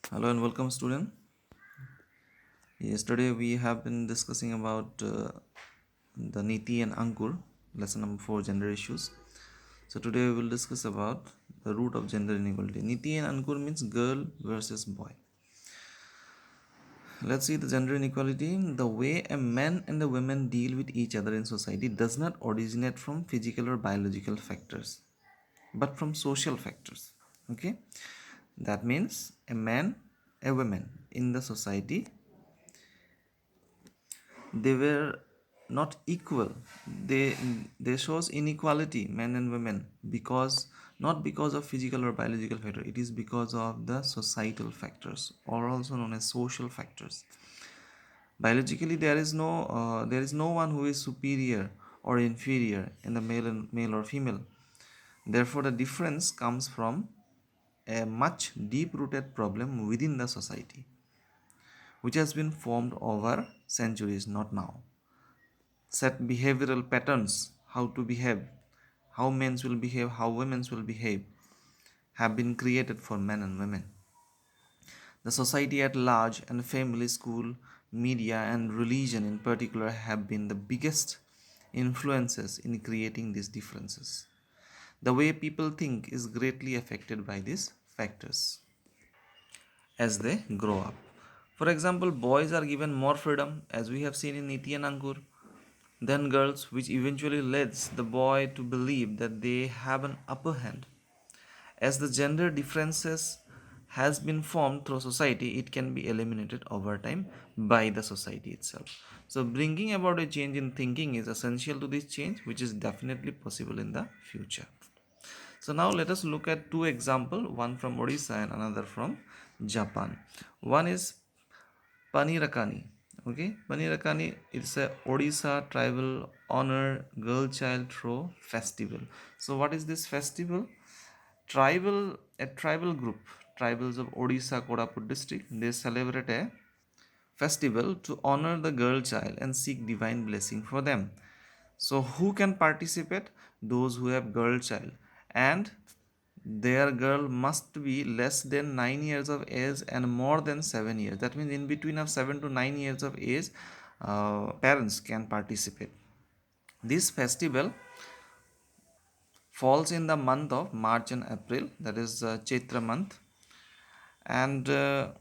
Hello and welcome, student. Yesterday we have been discussing about the Niti and Ankur, lesson number 4, gender issues. So today we will discuss about the root of gender inequality. Niti and Ankur means girl versus boy. Let's see the gender inequality. The way a man and a woman deal with each other in society does not originate from physical or biological factors, but from social factors. Okay, that means a man, a woman in the society, they were not equal. They shows inequality, men and women, because not because of physical or biological factor, it is because of the societal factors, or also known as social factors. Biologically, there is no one who is superior or inferior in the male or female. Therefore the difference comes from a much deep rooted problem within the society, which has been formed over centuries, not now. Set behavioral patterns, how to behave, how men will behave, how women will behave, have been created for men and women. The society at large and family, school, media, and religion in particular have been the biggest influences in creating these differences. The way people think is greatly affected by these factors as they grow up. For example, boys are given more freedom, as we have seen in Niti and Ankur, than girls, which eventually leads the boy to believe that they have an upper hand. As the gender differences has been formed through society, it can be eliminated over time by the society itself. So bringing about a change in thinking is essential to this change, which is definitely possible in the future. So now let us look at two examples, one from Odisha and another from Japan. One is Panirakani. Okay, Panirakani is a Odisha tribal honor girl child throw festival. So what is this festival? A tribal group, tribals of Odisha Koraput district, they celebrate a festival to honor the girl child and seek divine blessing for them. So who can participate? Those who have girl child, and their girl must be less than 9 years of age and more than 7 years. That means in between of 7 to 9 years of age, parents can participate. This festival falls in the month of March and April, that is Chaitra month, and the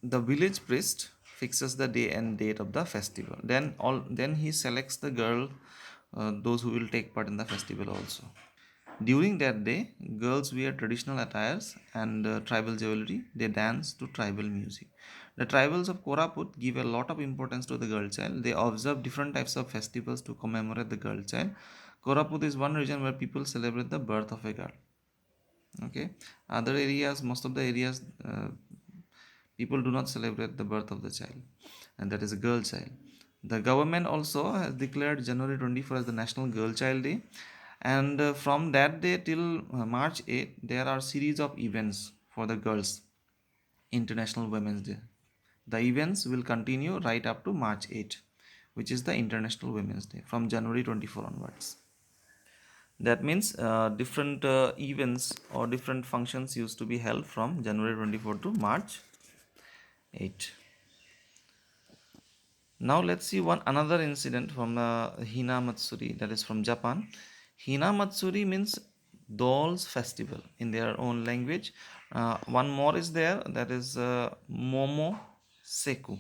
village priest fixes the day and date of the festival. Then he selects the girl, those who will take part in the festival also. During that day, girls wear traditional attires and tribal jewelry. They dance to tribal music. The tribals of Koraput give a lot of importance to the girl child. They observe different types of festivals to commemorate the girl child. Koraput is one region where people celebrate the birth of a girl. Okay, other areas, most of the areas, people do not celebrate the birth of the child, and that is a girl child. The government also has declared January 24 as the National Girl Child Day, and from that day till March 8 there are series of events for the girls. International Women's Day, the events will continue right up to March 8, which is the International Women's Day, from January 24 onwards. That means different events or different functions used to be held from January 24 to March 8. Now let's see one another incident from the Hina Matsuri, that is from Japan. Hina Matsuri means dolls festival in their own language. One more is there, that is Momo Seku.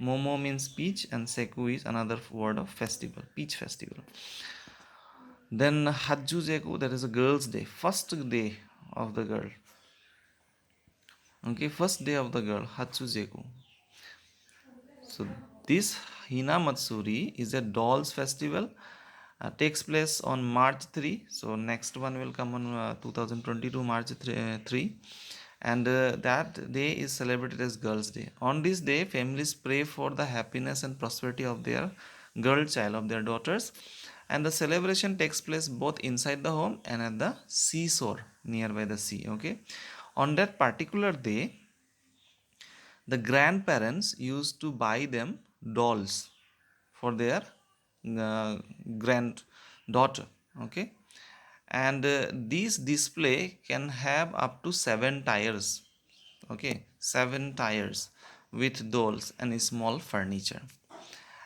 Momo means peach and Seku is another word of festival, peach festival. Then Hajjuzeku, that is a girl's day, first day of the girl. Okay, first day of the girl, Hatsuzeku. So this Hina Matsuri is a dolls festival. Takes place on March 3. So next one will come on 2022 March 3. And that day is celebrated as Girls' Day. On this day, families pray for the happiness and prosperity of their girl child, of their daughters. And the celebration takes place both inside the home and at the seashore nearby the sea. Okay. On that particular day, the grandparents used to buy them dolls for their granddaughter. Okay, and this display can have up to 7 tires. Okay, 7 tires with dolls and small furniture.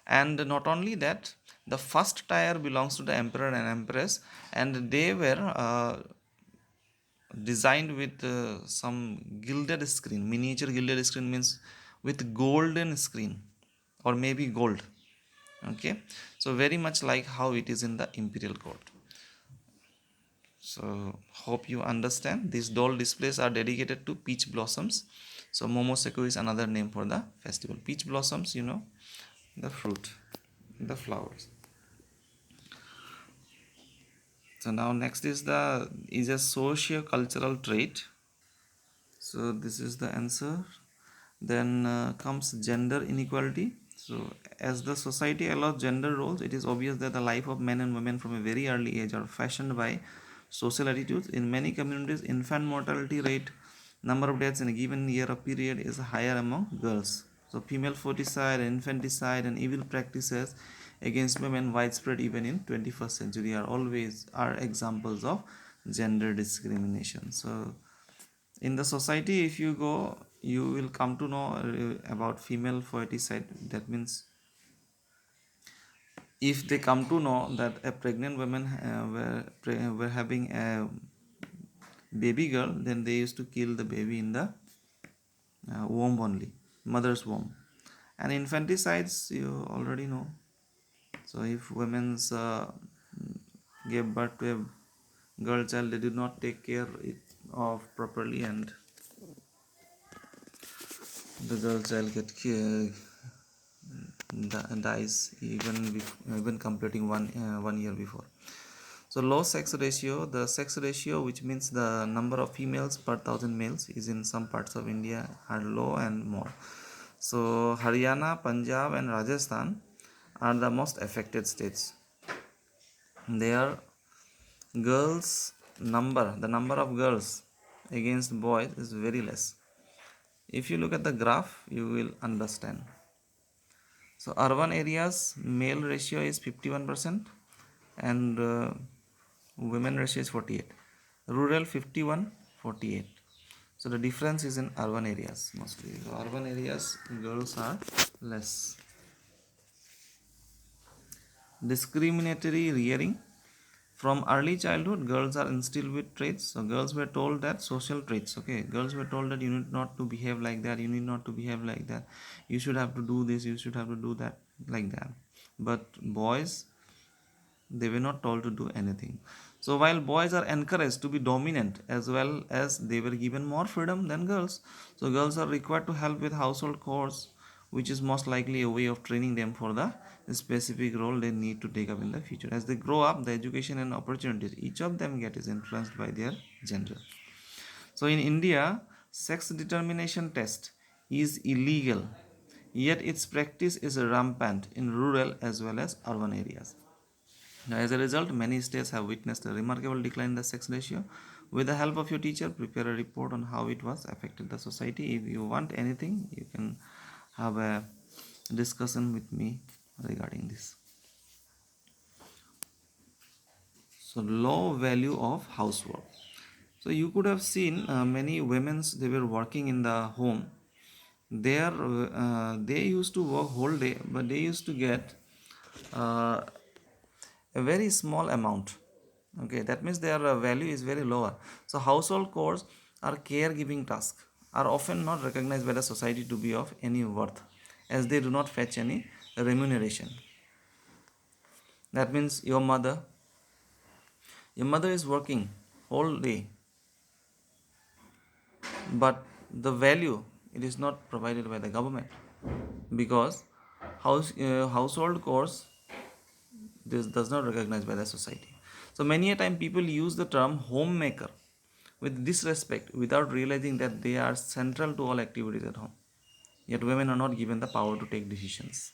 And not only that, the first tire belongs to the emperor and empress, and they were designed with some gilded screen. Miniature gilded screen means with golden screen or maybe gold. Okay, so very much like how it is in the imperial court. So hope you understand. These doll displays are dedicated to peach blossoms. So momoseko is another name for the festival. Peach blossoms, the fruit, the flowers. So now next is a socio-cultural trait. So this is the answer. Then comes gender inequality. So as the society allows gender roles, it is obvious that the life of men and women from a very early age are fashioned by social attitudes. In many communities, infant mortality rate, number of deaths in a given year or period is higher among girls. So female foeticide, infanticide, and evil practices against women widespread even in 21st century are examples of gender discrimination. So in the society, if you go, you will come to know about female foeticide. That means if they come to know that a pregnant woman were having a baby girl, then they used to kill the baby in the womb only, mother's womb. And infanticides, you already know. So if women's gave birth to a girl child, they did not take care of properly, and the girl child dies even completing one year before. So low sex ratio, the sex ratio, which means the number of females per thousand males, is in some parts of India are low and more. So Haryana, Punjab, and Rajasthan are the most affected states. Their girls the number of girls against boys is very less. If you look at the graph, you will understand. So urban areas male ratio is 51% and women ratio is 48. Rural 51, 48. So the difference is in urban areas mostly. So urban areas girls are less. Discriminatory rearing. From early childhood, girls are instilled with traits. So girls were told that social traits. Okay, girls were told that you need not to behave like that. You need not to behave like that. You should have to do this. You should have to do that, like that. But boys, they were not told to do anything. So while boys are encouraged to be dominant as well as they were given more freedom than girls, so girls are required to help with household chores, which is most likely a way of training them for the specific role they need to take up in the future. As they grow up, the education and opportunities each of them get is influenced by their gender. So in India, sex determination test is illegal, yet its practice is rampant in rural as well as urban areas. Now, as a result, many states have witnessed a remarkable decline in the sex ratio. With the help of your teacher, prepare a report on how it was affected the society. If you want anything, you can have a discussion with me regarding this. So, low value of housework. So, you could have seen many women's they were working in the home. They used to work whole day, but they used to get uh, a very small amount. Okay, that means their value is very lower. So household chores or caregiving tasks are often not recognized by the society to be of any worth, as they do not fetch any remuneration. That means your mother is working whole day, but the value it is not provided by the government, because household chores this does not recognized by the society. So many a time people use the term homemaker with disrespect without realizing that they are central to all activities at home. Yet women are not given the power to take decisions.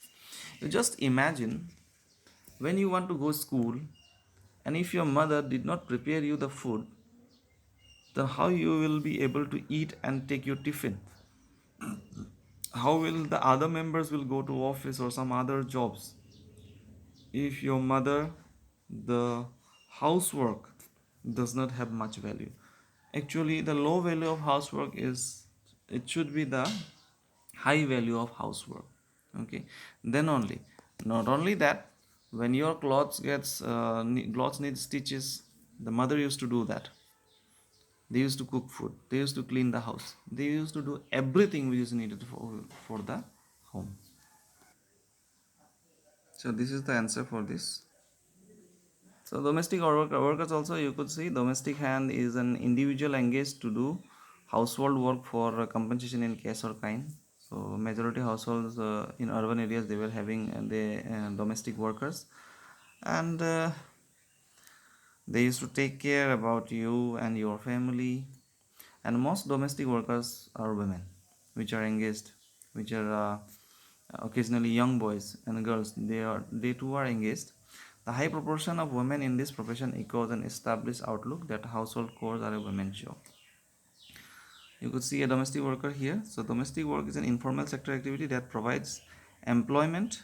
You just imagine when you want to go school, and if your mother did not prepare you the food, then how you will be able to eat and take your tiffin? How will the other members will go to office or some other jobs if your mother the housework does not have much value? Actually, the low value of housework is it should be the high value of housework. Okay, then only, not only that, when your clothes need stitches, the mother used to do that. They used to cook food, they used to clean the house, they used to do everything which is needed for the home. So this is the answer for this. So domestic workers also, you could see domestic hand is an individual engaged to do household work for compensation in case or kind. So majority households in urban areas, they were having the domestic workers, and they used to take care about you and your family. And most domestic workers are women, which are engaged, which are occasionally young boys and girls. They too are engaged. The high proportion of women in this profession echoes an established outlook that household chores are a women's job. You could see a domestic worker here. So domestic work is an informal sector activity that provides employment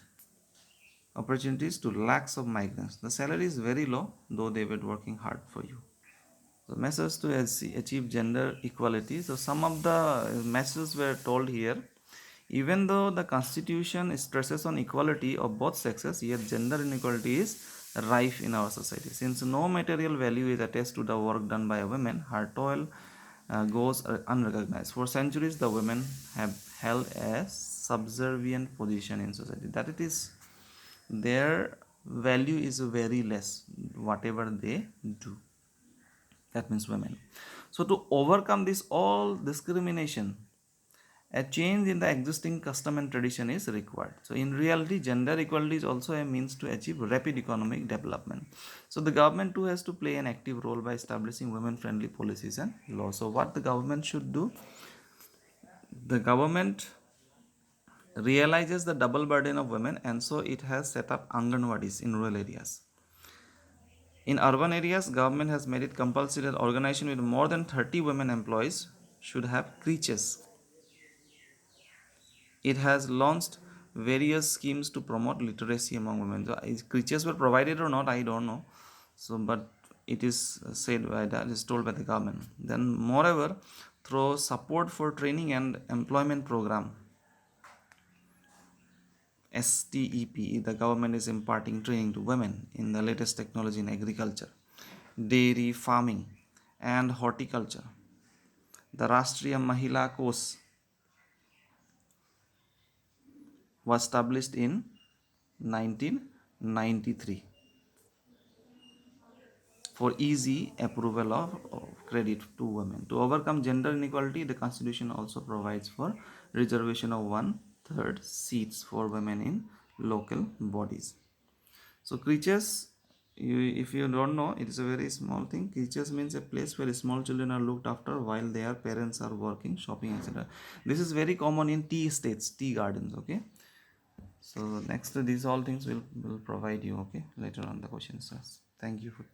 opportunities to lakhs of migrants. The salary is very low, though they were working hard for you. So measures to achieve gender equality. So some of the measures were told here. Even though the constitution stresses on equality of both sexes, yet gender inequality is rife in our society. Since no material value is attached to the work done by a woman, her toil goes unrecognized. For centuries, the women have held a subservient position in society. That it is, their value is very less, whatever they do. That means women. So to overcome this all discrimination, a change in the existing custom and tradition is required. So in reality, gender equality is also a means to achieve rapid economic development. So the government too has to play an active role by establishing women friendly policies and laws. So what the government should do, the government realizes the double burden of women, and so it has set up anganwadis in rural areas. In urban areas, government has made it compulsory that organization with more than 30 women employees should have creches. It has launched various schemes to promote literacy among women. So, is creches were provided or not, I don't know. So, but it is said by that, is told by the government. Then, moreover, through support for training and employment program, STEP, the government is imparting training to women in the latest technology in agriculture, dairy farming, and horticulture. The Rashtriya Mahila Course was established in 1993 for easy approval of credit to women. To overcome gender inequality, the Constitution also provides for reservation of one-third seats for women in local bodies. So creatures, if you don't know, it is a very small thing. Creatures means a place where small children are looked after while their parents are working, shopping, etc. This is very common in tea estates, tea gardens. Okay. So next, these all things will provide you. Okay, later on the questions. Thank you for.